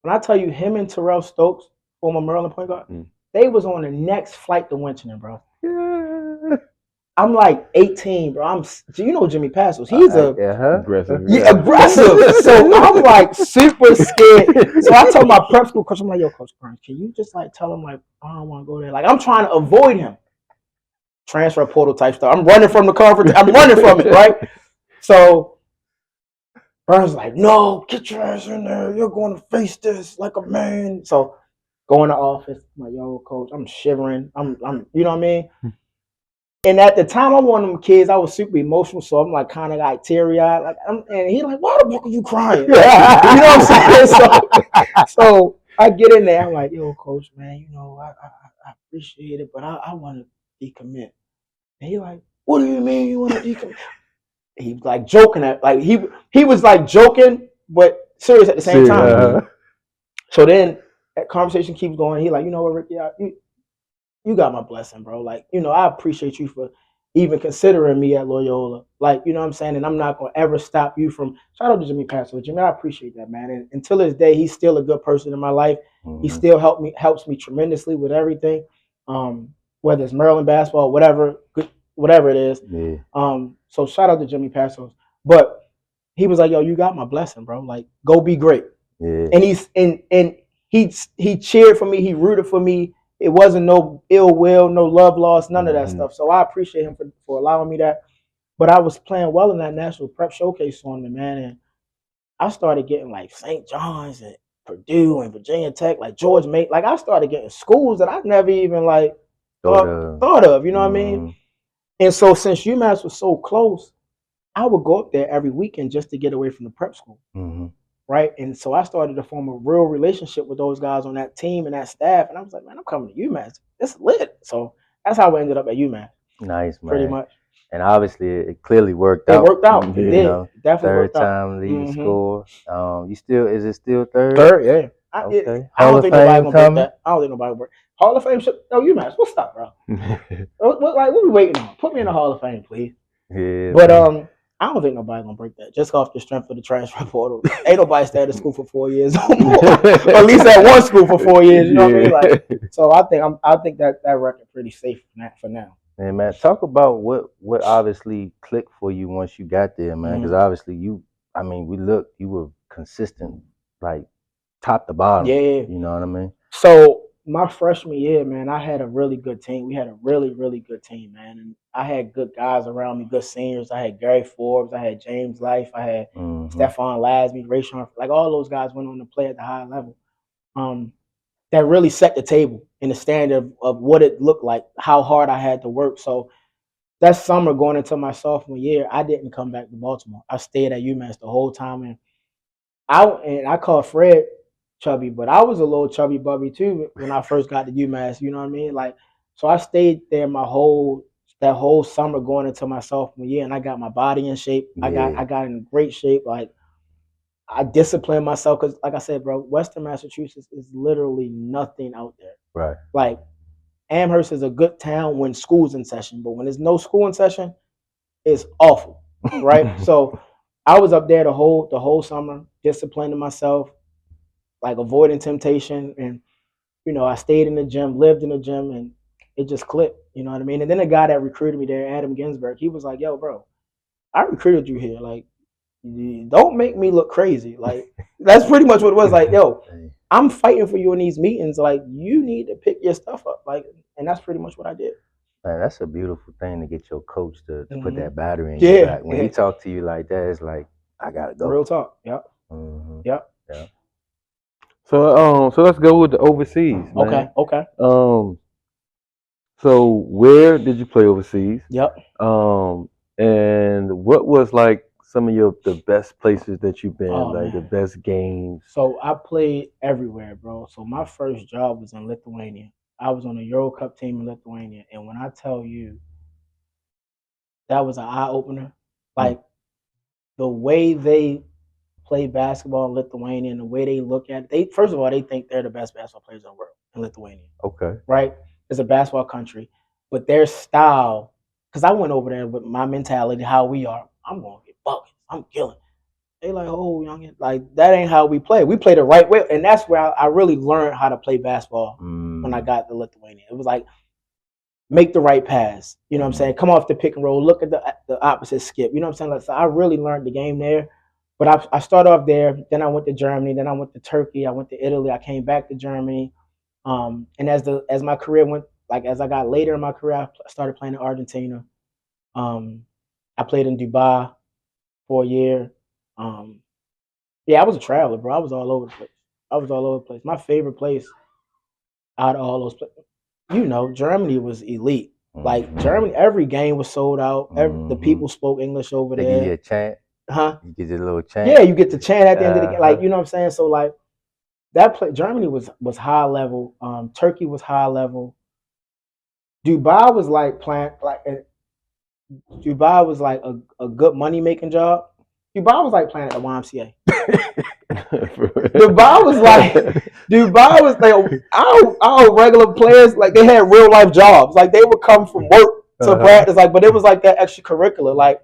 When I tell you him and Terrell Stokes, former Maryland point guard, they was on the next flight to Winchester, bro. Yeah. I'm like 18, bro. You know Jimmy Patsos. He's aggressive. aggressive. So I'm like super scared. So I told my prep school coach, I'm like, yo, Coach Burns, can you just like tell him like I don't want to go there? Like I'm trying to avoid him. Transfer portal type stuff. I'm running from the conference. I'm running from it, right? So Burns like, no, get your ass in there. You're going to face this like a man. So go in the office. I'm like, yo, coach, I'm shivering. I'm you know what I mean? And at the time, I'm one of them kids. I was super emotional, so I'm like kind of like teary eyed. Like, and he like, why the fuck are you crying? You know what I'm saying? So I get in there. I'm like, yo, coach, man, you know, I appreciate it, but I want to decommit. And he like, what do you mean you want to decommit? He was like joking at like he was like joking, but serious at the same time. So then that conversation keeps going. He like, you know what, Ricky, you got my blessing, bro. Like, you know, I appreciate you for even considering me at Loyola. Like, you know what I'm saying? And I'm not going to ever stop you from, shout out to Jimmy Patsos. Jimmy, I appreciate that, man. And until this day, he's still a good person in my life. He still helps me tremendously with everything. Whether it's Maryland basketball, whatever it is. Yeah. So shout out to Jimmy Patsos. But he was like, yo, you got my blessing, bro. Like, go be great. Yeah. And he cheered for me, he rooted for me. It wasn't no ill will, no love lost, none of that stuff. So I appreciate him for allowing me that. But I was playing well in that national prep showcase tournament, man. And I started getting like St. John's and Purdue and Virginia Tech, like George Mason. Like I started getting schools that I never even like thought of, you know what I mean? And so since UMass was so close, I would go up there every weekend just to get away from the prep school. Right. And so I started to form a real relationship with those guys on that team and that staff. And I was like, man, I'm coming to UMass. It's lit. So that's how we ended up at UMass. Nice, man. Pretty much. And obviously, it clearly worked out. It worked out. It did. Know, Definitely third worked out. time leading score. Is it still third? Third, yeah. Okay. I don't think nobody gonna break that. I don't think nobody break. Hall of Fame should. No, UMass. What's up, bro? What we waiting on? Put me in the Hall of Fame, please. Yeah. But I don't think nobody gonna break that just off the strength of the transfer portal. Ain't nobody stayed at school for 4 years or more. Or at least at one school for 4 years. You know what I mean? Like, so I think that record pretty safe for now. And man, talk about what obviously clicked for you once you got there, man. Because obviously you were consistent, like top to bottom. Yeah. You know what I mean? So my freshman year, man, I had a really good team. We had a really, really good team, man. And I had good guys around me, good seniors. I had Gary Forbes. I had James Life. I had Stephon Lasby, Rayshawn. Like all those guys went on to play at the high level. That really set the table in the standard of what it looked like, how hard I had to work. So that summer going into my sophomore year, I didn't come back to Baltimore. I stayed at UMass the whole time. And I called Fred chubby, but I was a little chubby bubby too when I first got to UMass. You know what I mean? Like, so I stayed there that whole summer going into my sophomore year, and I got my body in shape. Yeah. I got in great shape. Like, I disciplined myself because, like I said, bro, Western Massachusetts is literally nothing out there. Right. Like, Amherst is a good town when school's in session, but when there's no school in session, it's awful. Right. So I was up there the whole summer, disciplining myself, like avoiding temptation. And, you know, I stayed in the gym, lived in the gym, and it just clicked. You know what I mean? And then the guy that recruited me there, Adam Ginsberg, he was like, yo, bro, I recruited you here. Like, don't make me look crazy. Like that's pretty much what it was. Like, yo, I'm fighting for you in these meetings. Like, you need to pick your stuff up. Like, and that's pretty much what I did. Man, that's a beautiful thing to get your coach to put that battery in Yeah, your back. When yeah. he talk to you like that, it's like, I gotta go. Real talk. Yep. Mm-hmm. Yep. Yeah. So let's go with the overseas, man. Okay. So where did you play overseas? Yep. And what was like some of the best places that you've been, Oh, like the man. best games? So I played everywhere, bro. So my first job was in Lithuania. I was on a Euro Cup team in Lithuania, and when I tell you that was an eye opener, like the way they play basketball in Lithuania and the way they look at it, they first of all they think they're the best basketball players in the world in Lithuania. Okay. Right? It's a basketball country, but their style, because I went over there with my mentality, how we are. I'm going to get buckets. I'm killing. They like, oh, young, like that ain't how we play. We play the right way, and that's where I really learned how to play basketball when I got to Lithuania. It was like make the right pass. You know what I'm saying? Come off the pick and roll. Look at the opposite skip. You know what I'm saying? Like, so I really learned the game there. But I started off there. Then I went to Germany. Then I went to Turkey. I went to Italy. I came back to Germany. And as my career went, like as I got later in my career, I started playing in Argentina. I played in Dubai for a year. Yeah, I was a traveler, bro. I was all over the place. My favorite place out of all those places, Germany was elite. Like Germany, every game was sold out. The people spoke English over They there. give you a chant. Huh? You get your little chant. Yeah, you get to chant at the end of the game. Like, you know what I'm saying? So like that play, Germany was high level. Turkey was high level. Dubai was like playing like Dubai was like a good money making job. Dubai was like playing at the YMCA. Dubai was like our regular players, like they had real life jobs. Like they would come from work to practice, like, but it was like that extracurricular. Like,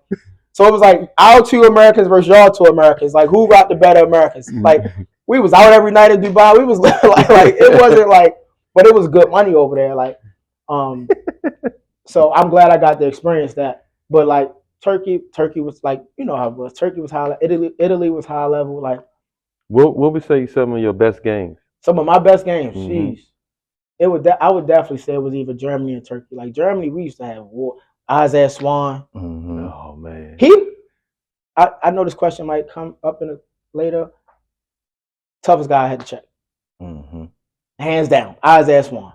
so it was like our two Americans versus y'all two Americans. Like, who got the better Americans? Like, we was out every night in Dubai. We was like it wasn't like, but it was good money over there. Like, so I'm glad I got to experience that. But like Turkey was like, you know how it was. Turkey was high. Italy was high level. Like, what would say some of your best games? some of my best games. Jeez, I would definitely say it was either Germany or Turkey. Like Germany, we used to have war. Isaiah Swan. Oh man. I know this question might come up in a later. Toughest guy I had to check. Hands down, Isaiah Swan.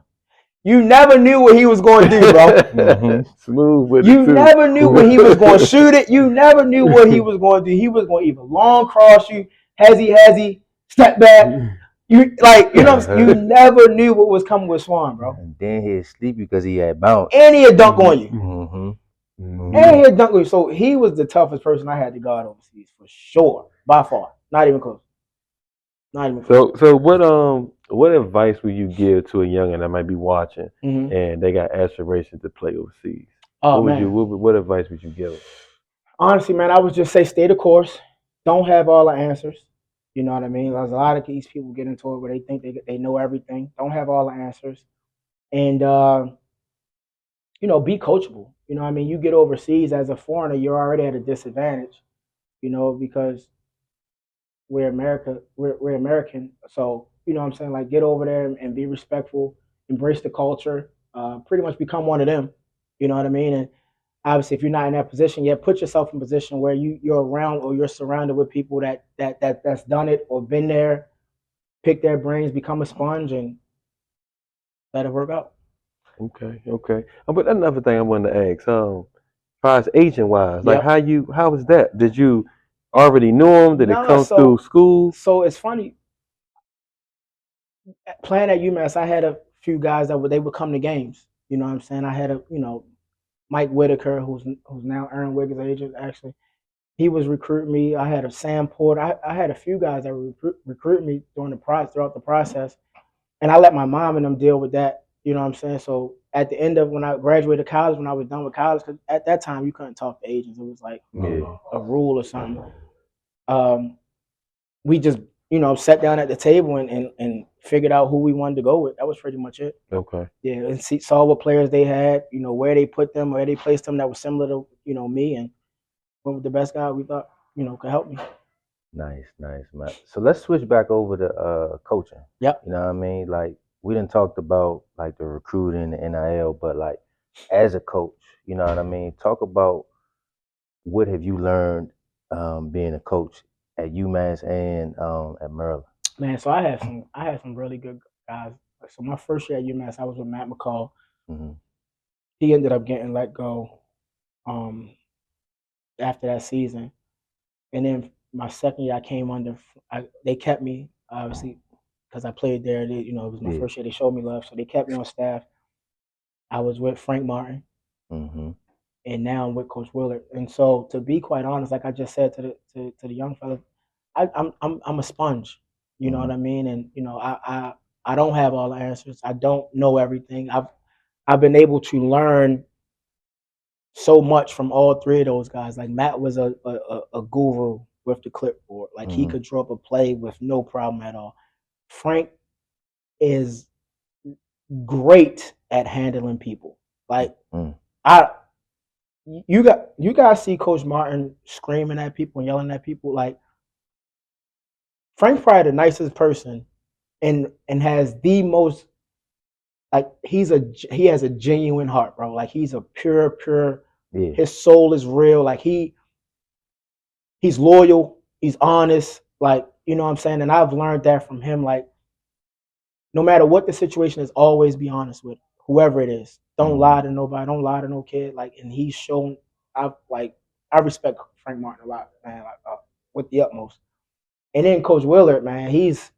You never knew what he was going to do, bro. Smooth with you it too. never knew when he was going to shoot it. You never knew what he was going to do. He was going to either long cross you, hezzy, step back. You never knew what was coming with Swan, bro. And then he'd sleep because he had bounce. And he'd dunk on you. And he'd dunk on you. So he was the toughest person I had to guard overseas for sure, by far. Not even close. So what advice would you give to a youngin that might be watching and they got aspirations to play overseas? Oh, what advice would you give them? Honestly, man, I would just say stay the course. Don't have all the answers. You know what I mean? There's a lot of these people get into it where they think they know everything. Don't have all the answers. And be coachable. You know what I mean? You get overseas as a foreigner, you're already at a disadvantage, because we're American. So, you know what I'm saying? Like, get over there and be respectful, embrace the culture, pretty much become one of them. You know what I mean? And obviously, if you're not in that position yet, put yourself in a position where you're around or you're surrounded with people that's done it or been there. Pick their brains, become a sponge, and let it work out. Okay. But another thing I wanted to ask, as far as agent wise, like how was that? Did you already know him? Did it come through school? So it's funny. Playing at UMass, I had a few guys they would come to games. You know what I'm saying? I had Mike Whitaker, who's now Aaron Wiggins' agent, actually. He was recruiting me. I had a Sam Porter. I had a few guys that were recruiting me throughout the process. And I let my mom and them deal with that. You know what I'm saying? So at the end of when I graduated college, when I was done with college, because at that time you couldn't talk to agents. It was like a rule or something. We just, sat down at the table and figured out who we wanted to go with. That was pretty much it. Okay. Yeah, and saw what players they had, where they put them, where they placed them that was similar to, me, and went with the best guy we thought. could help me. Nice, man. So let's switch back over to coaching. Yep. You know what I mean? Like we didn't talked about like the recruiting, the NIL, but like as a coach, you know what I mean? Talk about what have you learned being a coach at UMass and at Maryland. Man, so I had some really good guys. So my first year at UMass, I was with Matt McCall. Mm-hmm. He ended up getting let go um, after that season, and then my second year, I came under. They kept me obviously because I played there. It was my Yeah. first year. They showed me love, so they kept me on staff. I was with Frank Martin, Mm-hmm. and now I'm with Coach Willard. And so, to be quite honest, like I just said to the young fellas, I'm a sponge. You know Mm-hmm. what I mean? And I don't have all the answers. I don't know everything. I've been able to learn so much from all three of those guys. Like Matt was a guru with the clipboard. Like he Mm-hmm. could draw up a play with no problem at all. Frank is great at handling people. Like Mm-hmm. I you guys see Coach Martin screaming at people and yelling at people. Like Frank's probably the nicest person and has the most like he has a genuine heart, bro. Like he's a pure. Yeah. His soul is real. Like he's loyal. He's honest. Like you know what I'm saying. And I've learned that from him. Like no matter what the situation is, always be honest with whoever it is. Don't Mm-hmm. lie to nobody. Don't lie to no kid. Like and he's shown. I respect Frank Martin a lot, man. Like with the utmost. And then Coach Willard, man, he's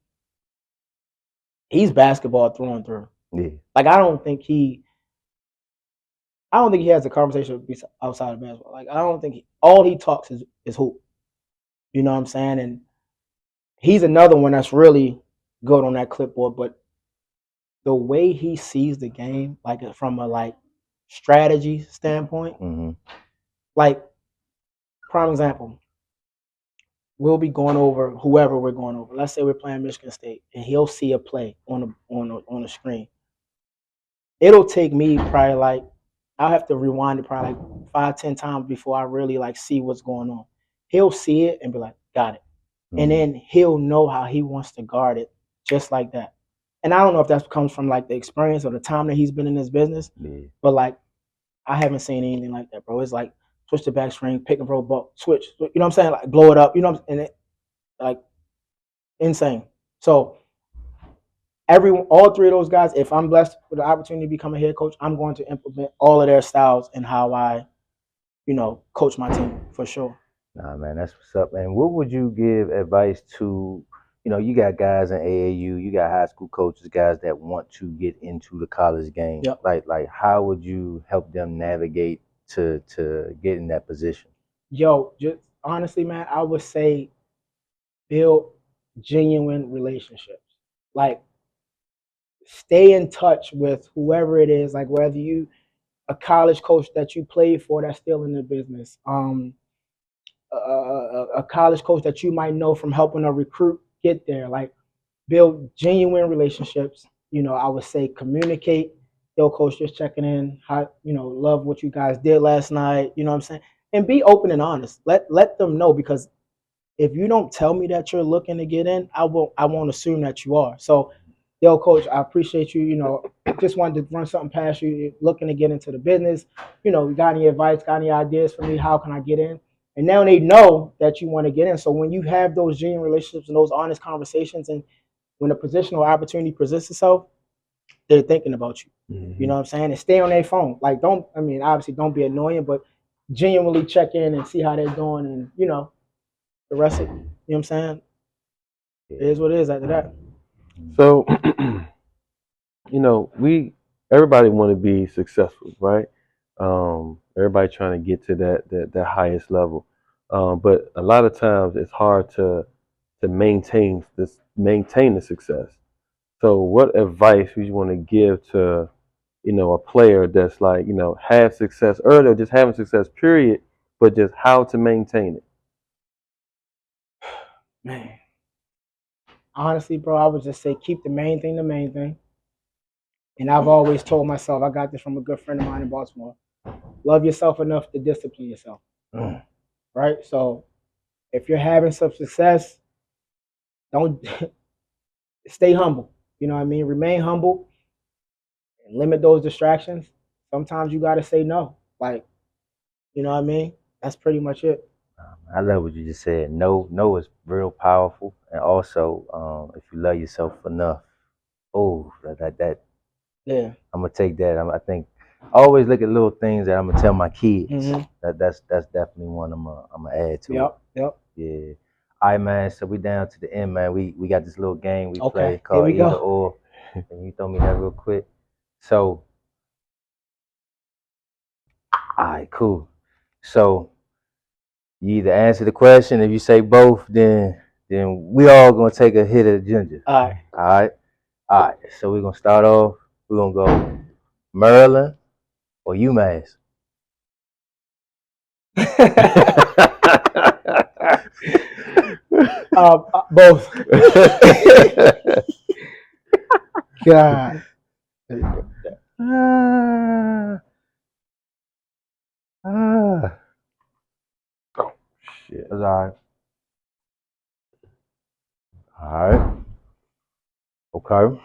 basketball through and through. Yeah. Like I don't think he has a conversation outside of basketball. Like I don't think all he talks is hoop. You know what I'm saying? And he's another one that's really good on that clipboard. But the way he sees the game, like from a strategy standpoint, Mm-hmm. like prime example, we'll be going over whoever we're going over. Let's say we're playing Michigan State, and he'll see a play on the screen. It'll take me probably I'll have to rewind it probably 5, 10 times before I really see what's going on. He'll see it and be like, got it. And Mm-hmm. then he'll know how he wants to guard it just like that. And I don't know if that comes from the experience or the time that he's been in this business, Yeah. but I haven't seen anything like that, bro. It's like switch the back string, pick and roll ball, switch. You know what I'm saying? Like blow it up. You know, and it like insane. So all three of those guys, if I'm blessed with the opportunity to become a head coach, I'm going to implement all of their styles and how I, coach my team for sure. Nah, man, that's what's up, man. What would you give advice to, you got guys in AAU, you got high school coaches, guys that want to get into the college game. Yep. Like how would you help them navigate to get in that position? Yo, just honestly, man, I would say build genuine relationships. Like stay in touch with whoever it is, like whether you a college coach that you played for that's still in the business, a college coach that you might know from helping a recruit get there. Like build genuine relationships. I would say communicate. Yo, coach, just checking in. How love what you guys did last night. You know what I'm saying? And be open and honest. Let them know because if you don't tell me that you're looking to get in, I won't assume that you are. So, yo, coach, I appreciate you. Just wanted to run something past you. You're looking to get into the business. Got any advice? Got any ideas for me? How can I get in? And now they know that you want to get in. So when you have those genuine relationships and those honest conversations, and when a position or opportunity presents itself, they're thinking about you. Mm-hmm. You know what I'm saying? And stay on their phone. Obviously don't be annoying, but genuinely check in and see how they're doing. And, the rest of it, you know what I'm saying? It is what it is after that. So, everybody want to be successful, right? Everybody trying to get to that highest level. But a lot of times it's hard to maintain the success. So what advice would you want to give to, a player that's have success early or just having success, period, but just how to maintain it? Man, honestly, bro, I would just say keep the main thing the main thing. And I've always told myself, I got this from a good friend of mine in Baltimore. Love yourself enough to discipline yourself. Mm. Right? So if you're having some success, don't stay humble. You know what I mean? Remain humble and limit those distractions. Sometimes you gotta say no. Like, you know what I mean? That's pretty much it. I love what you just said. No is real powerful, and also, if you love yourself enough, oh, that Yeah. I'm gonna take that. I think I always look at little things that I'm gonna tell my kids. Mhm. That's definitely one I'm gonna add to Yep. Yep. it. Yeah. All right, man. So we down to the end, man. We got this little game we play Okay. Here called we Either go. Or. And you throw me that real quick. So, all right, cool. So you either answer the question. If you say both, then we all gonna take a hit of the ginger. All right. All right. All right. So we're gonna start off. We're gonna go Maryland or UMass. Both. God. Ah, ah. Oh, shit. That's all right. All right. Okay.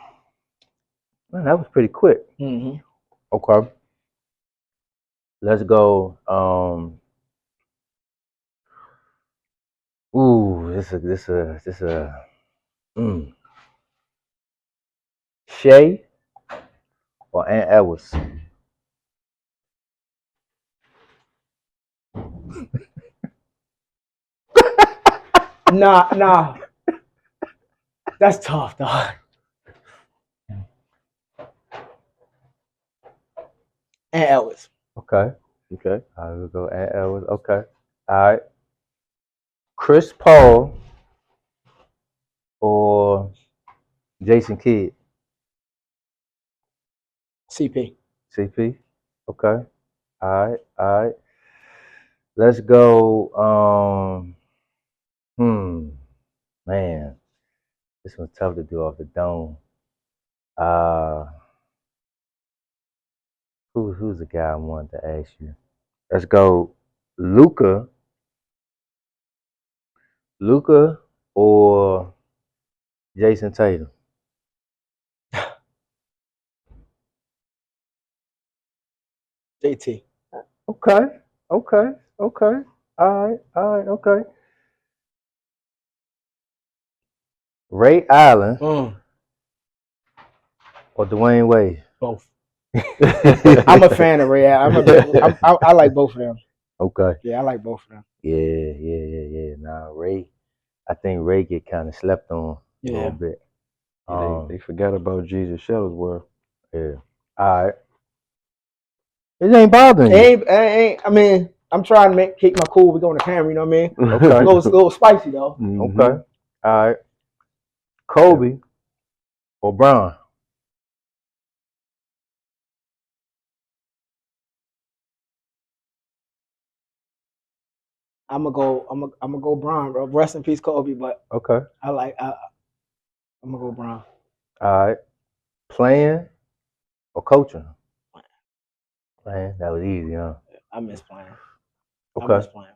Man, that was pretty quick. Mm-hmm. Okay. Let's go. Ooh, this a. Mm. Shay or Aunt Edwards. Nah. That's tough, dog. And Ellis. Okay. Okay. I will go Aunt Edwards. Okay. All right. Chris Paul or Jason Kidd. CP. CP. Okay. All right. All right. Let's go. Man, this one's tough to do off the dome. Uh, who's the guy I wanted to ask you? Let's go, Luca or Jason Tatum. JT. Okay. Okay. Okay. All right. All right. Okay. Ray Allen or Dwayne Wade. Both. I'm a fan of Ray. I like both of them. Okay. Yeah, I like both of them. Yeah. Nah, Ray. I think Ray get kind of slept on a little Yeah. bit. They forgot about Jesus Shuttlesworth. Yeah. All right. It ain't bothering you. I mean, I'm trying to keep my cool. We go on the camera, you know what I mean? Okay. A little spicy though. Mhm. Okay. All right. Kobe or Brown. I'm gonna go Bron, bro. Rest in peace, Kobe. But Okay. I'm gonna go Bron. All right. Playing or coaching? Playing. That was easy, huh? I miss playing. I Okay. miss playing.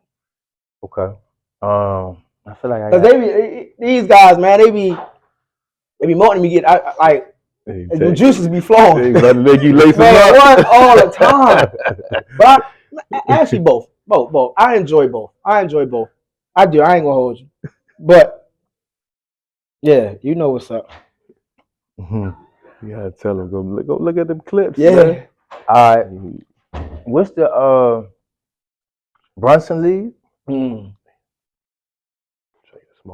Okay. I feel like I Cause got. these guys, man, they be wanting me to get like the juices be flowing. They about to make you lace them Man, up. what all the time. But actually both. I enjoy both. I do. I ain't gonna hold you. But yeah, you know what's up. Mhm. You gotta tell them go look at them clips. Yeah. Man. All right. What's the Brunson League?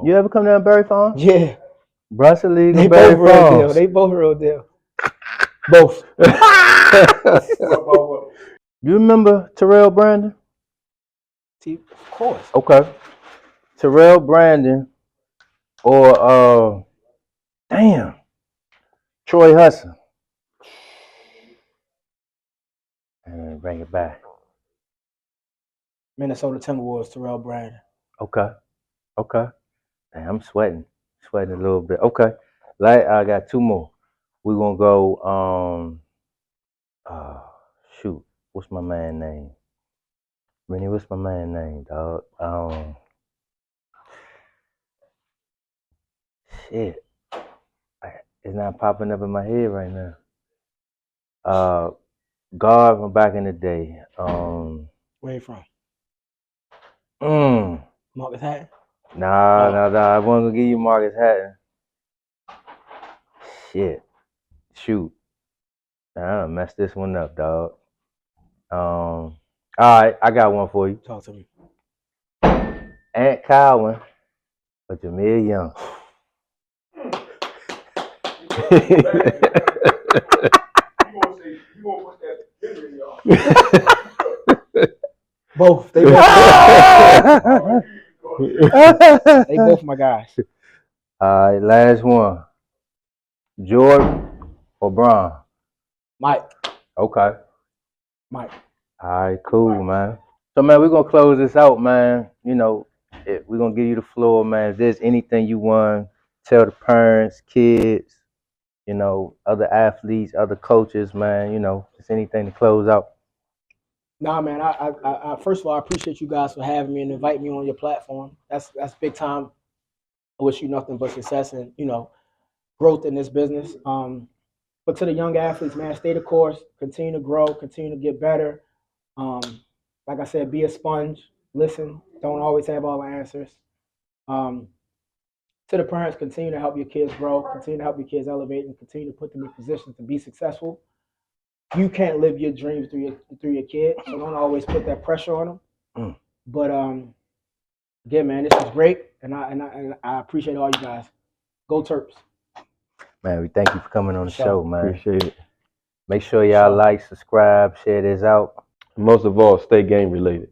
You ever come down Berry Farm? Yeah. Brunson League They or both Berry real deal. Farms? They both real deal. Both. You remember Terrell Brandon? Of course. Okay. Terrell Brandon or Troy Hudson. And bring it back. Minnesota Timberwolves, Terrell Brandon. Okay. Damn, I'm sweating a little bit. Okay. Like I got two more. We're gonna go shoot. What's my man name? Rennie, what's my man name, dog? Shit. It's not popping up in my head right now. Guard from back in the day. Where you from? Mm. Marcus Hatton? Nah. I wasn't gonna give you Marcus Hatton. Shit. Shoot. I done messed this one up, dog. All right, I got one for you. Talk to me. Ant Cowan or Jameer Young. Both. They both my guys. All right, last one. Jordan or Bron? Mike. Okay. Mike. All right, cool, man. So, man, we're going to close this out, man. You know, we're going to give you the floor, man. If there's anything you want, tell the parents, kids, you know, other athletes, other coaches, man, you know, just anything to close out. Nah, man. I first of all, I appreciate you guys for having me and inviting me on your platform. That's big time. I wish you nothing but success and, you know, growth in this business. But to the young athletes, man, stay the course, continue to grow, continue to get better. Like I said, be a sponge, listen, don't always have all the answers. To the parents, continue to help your kids grow, continue to help your kids elevate, and continue to put them in positions to be successful. You can't live your dreams through your kid, so don't always put that pressure on them. But again, man, this is great, and I appreciate all you guys. Go Terps. Man, we thank you for coming on the show, man. Appreciate it. Make sure y'all like, subscribe, share this out. Most of all, stay game related.